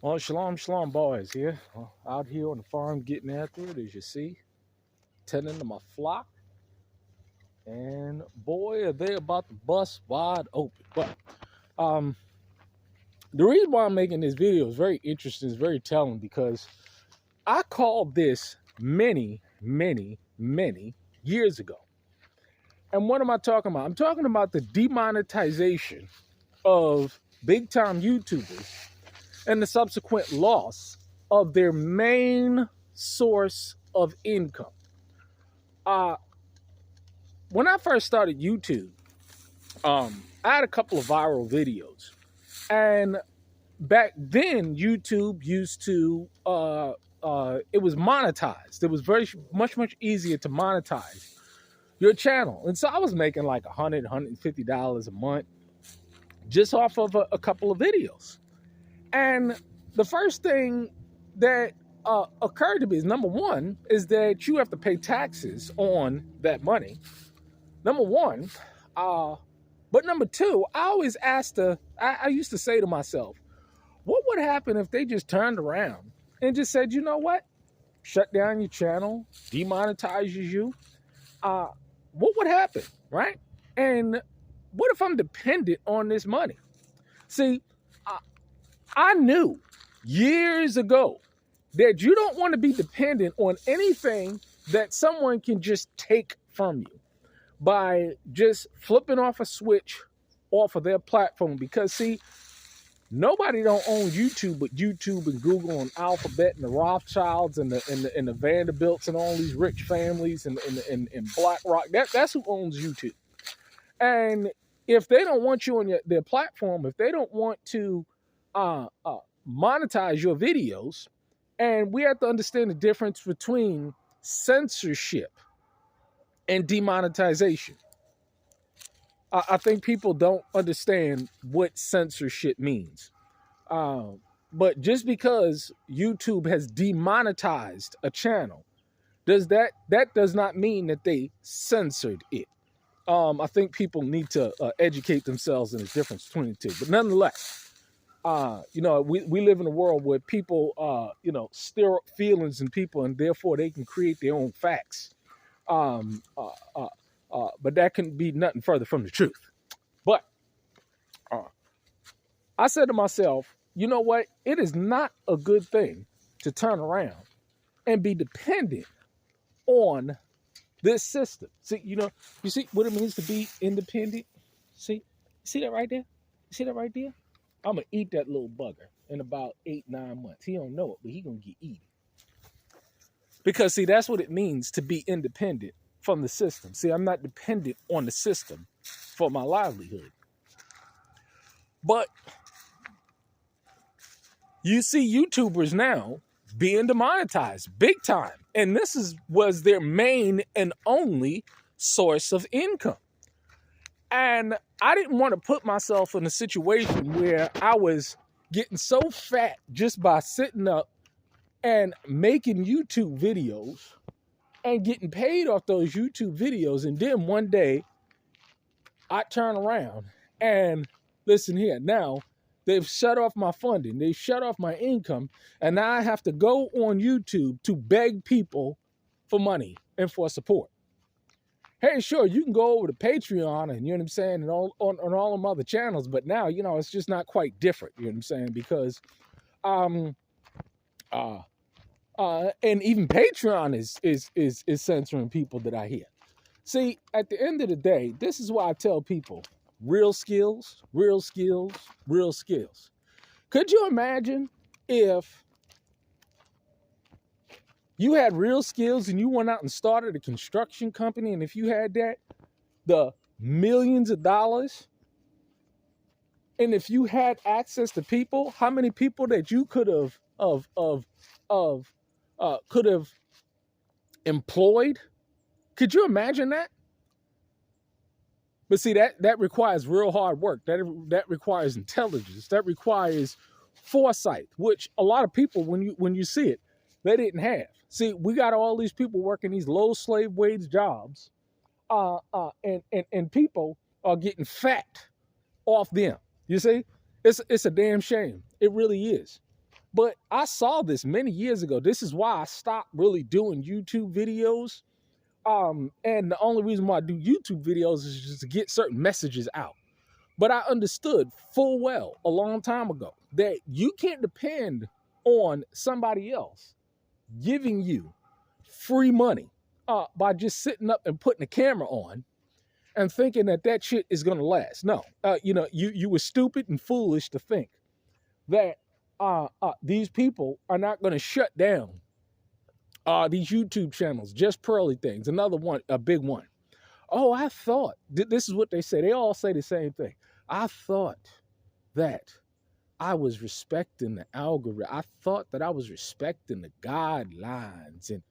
Well, shalom, shalom, boys here. Out here on the farm getting after it, as you see, tending to my flock. And boy, are they about to bust wide open. But um, the reason why I'm making this video is very interesting, it's very telling, because I called this many years ago. And what am I talking about? I'm talking about the demonetization of big-time YouTubers and the subsequent loss of their main source of income. When I first started YouTube, I had a couple of viral videos, and back then YouTube used to it was monetized. It was very much easier to monetize your channel, and so I was making like $150 a month just off of a couple of videos. And the first thing that occurred to me is, number one, is that you have to pay taxes on that money. Number one. But number two, I used to say to myself, what would happen if they just turned around and just said, you know what? Shut down your channel, demonetizes you. What would happen, right? And what if I'm dependent on this money? See, I knew years ago that you don't want to be dependent on anything that someone can just take from you by just flipping off a switch off of their platform. Because see, nobody don't own YouTube but YouTube and Google and Alphabet and the Rothschilds and the Vanderbilts and all these rich families and BlackRock. That's who owns YouTube. And if they don't want you on their platform, if they don't want to monetize your videos, and we have to understand the difference between censorship and demonetization. I think people don't understand what censorship means. But just because YouTube has demonetized a channel, that does not mean that they censored it. I think people need to educate themselves in the difference between the two. But nonetheless, we live in a world where people, stir up feelings in people, and therefore they can create their own facts. But that can be nothing further from the truth. But I said to myself, you know what? It is not a good thing to turn around and be dependent on this system. See, you see what it means to be independent? See that right there? You see that right there? I'm going to eat that little bugger in about 8-9 months. He don't know it, but he going to get eaten. Because, see, that's what it means to be independent from the system. See, I'm not dependent on the system for my livelihood. But you see YouTubers now being demonetized big time. And this was their main and only source of income. And I didn't want to put myself in a situation where I was getting so fat just by sitting up and making YouTube videos and getting paid off those YouTube videos. And then one day I turn around and listen here. Now they've shut off my funding. They've shut off my income. And now I have to go on YouTube to beg people for money and for support. Hey, sure, you can go over to Patreon and, you know what I'm saying, and on all them other channels. But now, it's just not quite different. You know what I'm saying? Because and even Patreon is censoring people that I hear. See, at the end of the day, this is why I tell people, real skills, real skills, real skills. Could you imagine if you had real skills and you went out and started a construction company, and if you had the millions of dollars, and if you had access to people, how many people that you could have employed? Could you imagine that? But see, that requires real hard work. That requires intelligence. That requires foresight, which a lot of people, when you see it, they didn't have. See, we got all these people working these low slave wage jobs, and people are getting fat off them. You see, it's a damn shame. It really is. But I saw this many years ago. This is why I stopped really doing YouTube videos. And the only reason why I do YouTube videos is just to get certain messages out. But I understood full well a long time ago that you can't depend on somebody else giving you free money by just sitting up and putting the camera on and thinking that that shit is going to last. No, you were stupid and foolish to think that these people are not going to shut down these YouTube channels, just pearly things. Another one, a big one. Oh, I thought, this is what they say. They all say the same thing. I thought that I was respecting the algorithm. I thought that I was respecting the guidelines. And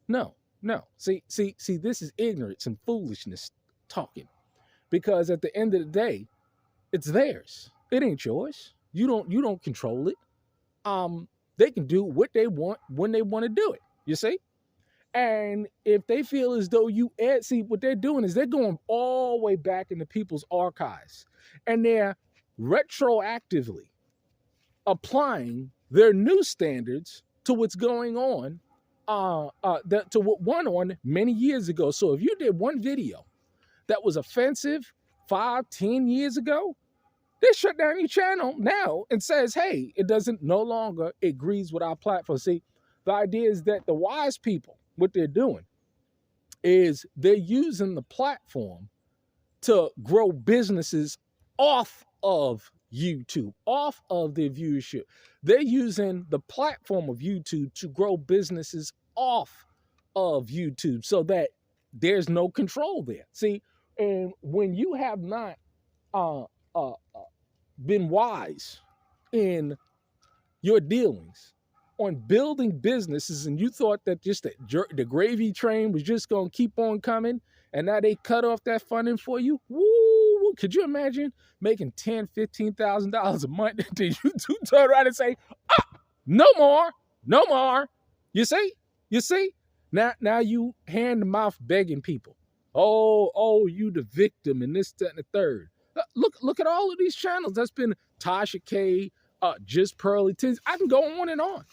no. See, this is ignorance and foolishness talking. Because at the end of the day, it's theirs. It ain't yours. You don't control it. They can do what they want when they want to do it. You see? And if they feel as though see, what they're doing is they're going all the way back into people's archives. And they're retroactively applying their new standards to what's going on, to what went on many years ago. So if you did one video that was offensive 5-10 years ago, they shut down your channel now and says, hey, it doesn't no longer agrees with our platform. See, the idea is that the wise people, what they're doing is they're using the platform to grow businesses off of YouTube, off of their viewership. They're using the platform of YouTube to grow businesses off of YouTube so that there's no control there. See, and when you have not been wise in your dealings on building businesses, and you thought that just the gravy train was just going to keep on coming, and now they cut off that funding for you, woo, could you imagine making $10,000, $15,000 a month? Did you turn around and say, no more? You see? Now you hand to mouth begging people. Oh, you the victim, and this, that, and the third. Look at all of these channels. That's been Tasha K, Just Pearly Tins. I can go on and on.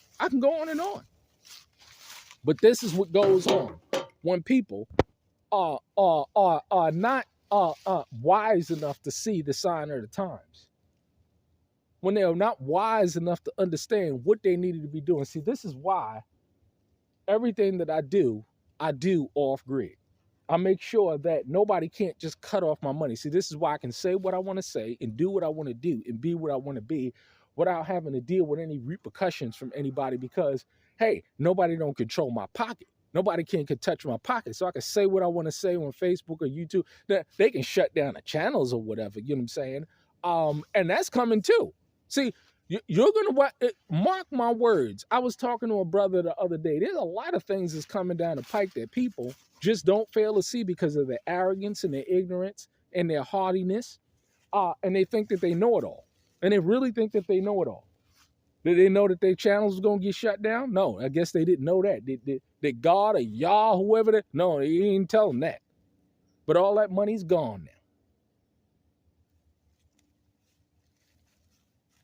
But this is what goes on when people are not wise enough to see the sign of the times. When they are not wise enough to understand what they needed to be doing. See, this is why everything that I do off grid. I make sure that nobody can't just cut off my money. See, this is why I can say what I want to say and do what I want to do and be what I want to be without having to deal with any repercussions from anybody because, hey, nobody don't control my pocket. Nobody can touch my pocket. So I can say what I want to say on Facebook or YouTube. They can shut down the channels or whatever, you know what I'm saying? And that's coming too. See, you're going to mark my words. I was talking to a brother the other day. There's a lot of things that's coming down the pike that people just don't fail to see because of their arrogance and their ignorance and their haughtiness. And they think that they know it all. And they really think that they know it all. Did they know that their channels was going to get shut down? No, I guess they didn't know that. Did God or Yah, whoever no, he didn't tell them that. But all that money's gone now.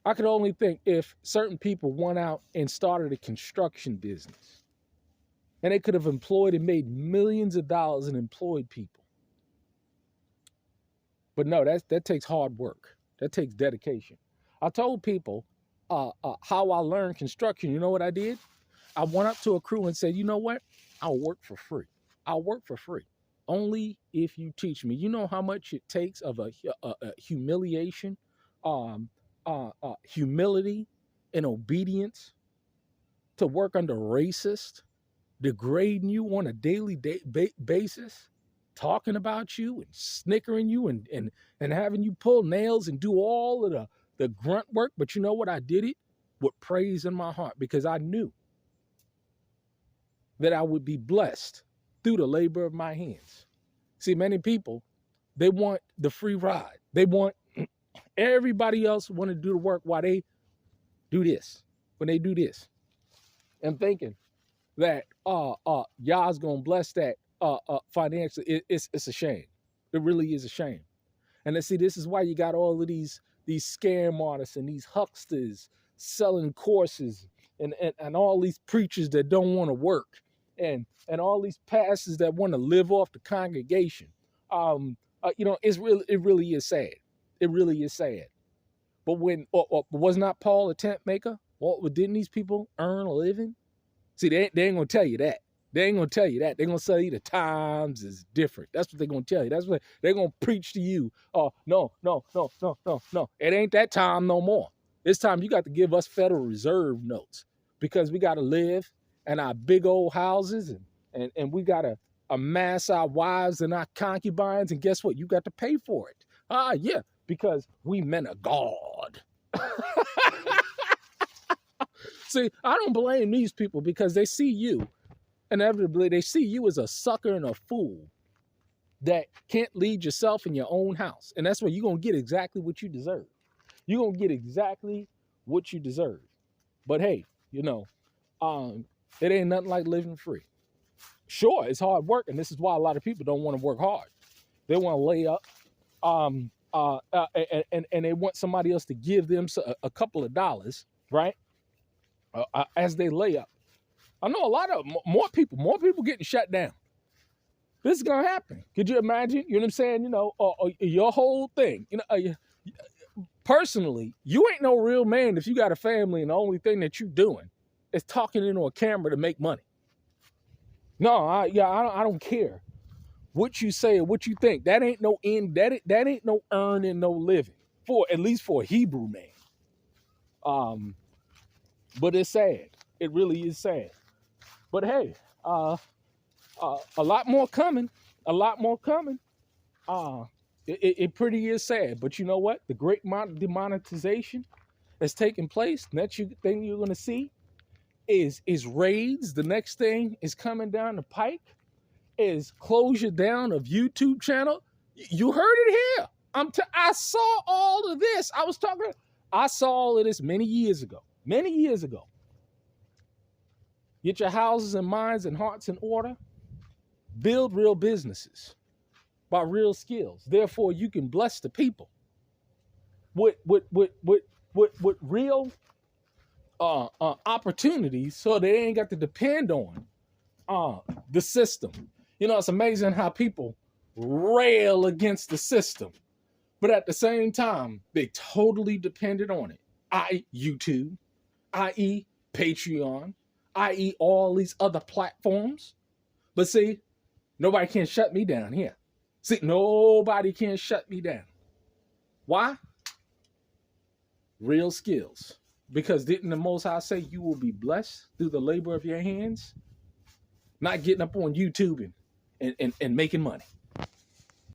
I could only think if certain people went out and started a construction business and they could have employed and made millions of dollars and employed people. But no, that takes hard work. That takes dedication. I told people how I learned construction. You know what I did? I went up to a crew and said, you know what? I'll work for free. Only if you teach me. You know how much it takes of a humiliation, humility and obedience to work under racist, degrading you on a daily basis, talking about you and snickering you and having you pull nails and do all of the grunt work. But you know what? I did it with praise in my heart because I knew that I would be blessed through the labor of my hands. See, many people, they want the free ride. They want everybody else want to do the work while they do this, when they do this. And thinking that Yah's gonna bless that financially, it's a shame. It really is a shame. And let's see, this is why you got all of these scam artists and these hucksters selling courses and all these preachers that don't want to work, and all these pastors that want to live off the congregation. It really is sad. It really is sad. But when was not Paul a tent maker? Well, didn't these people earn a living? See, they ain't gonna tell you that. They ain't gonna tell you that. They're gonna tell you the times is different. That's what they're gonna tell you. That's what they're gonna preach to you. Oh, no. It ain't that time no more. This time you got to give us Federal Reserve notes because we got to live in our big old houses and we got to amass our wives and our concubines. And guess what? You got to pay for it. Yeah, because we men of God. See, I don't blame these people because they see you. Inevitably, they see you as a sucker and a fool that can't lead yourself in your own house. And that's where you're going to get exactly what you deserve. You're going to get exactly what you deserve. But hey, it ain't nothing like living free. Sure, it's hard work, and this is why a lot of people don't want to work hard. They want to lay up, and they want somebody else to give them a couple of dollars, right? As they lay up. I know a lot of more people getting shut down. This is gonna happen. Could you imagine? You know what I'm saying? Your whole thing. Personally, you ain't no real man if you got a family and the only thing that you doing is talking into a camera to make money. No, I don't care what you say or what you think. That ain't no end. That ain't no earning, no living at least for a Hebrew man. But it's sad. It really is sad. But hey, a lot more coming. A lot more coming. It pretty is sad. But you know what? The great demonetization that's taking place. Next thing you're going to see is raids. The next thing is coming down the pike is closure down of YouTube channel. You heard it here. I saw all of this. I saw all of this many years ago. Many years ago. Get your houses and minds and hearts in order. Build real businesses by real skills. Therefore, you can bless the people with real opportunities, so they ain't got to depend on the system. It's amazing how people rail against the system, but at the same time, they totally depended on it. I.e. YouTube, i.e. Patreon, i.e. all these other platforms. But see, nobody can shut me down here. See, nobody can shut me down. Why? Real skills. Because didn't the Most High say you will be blessed through the labor of your hands? Not getting up on YouTube and making money.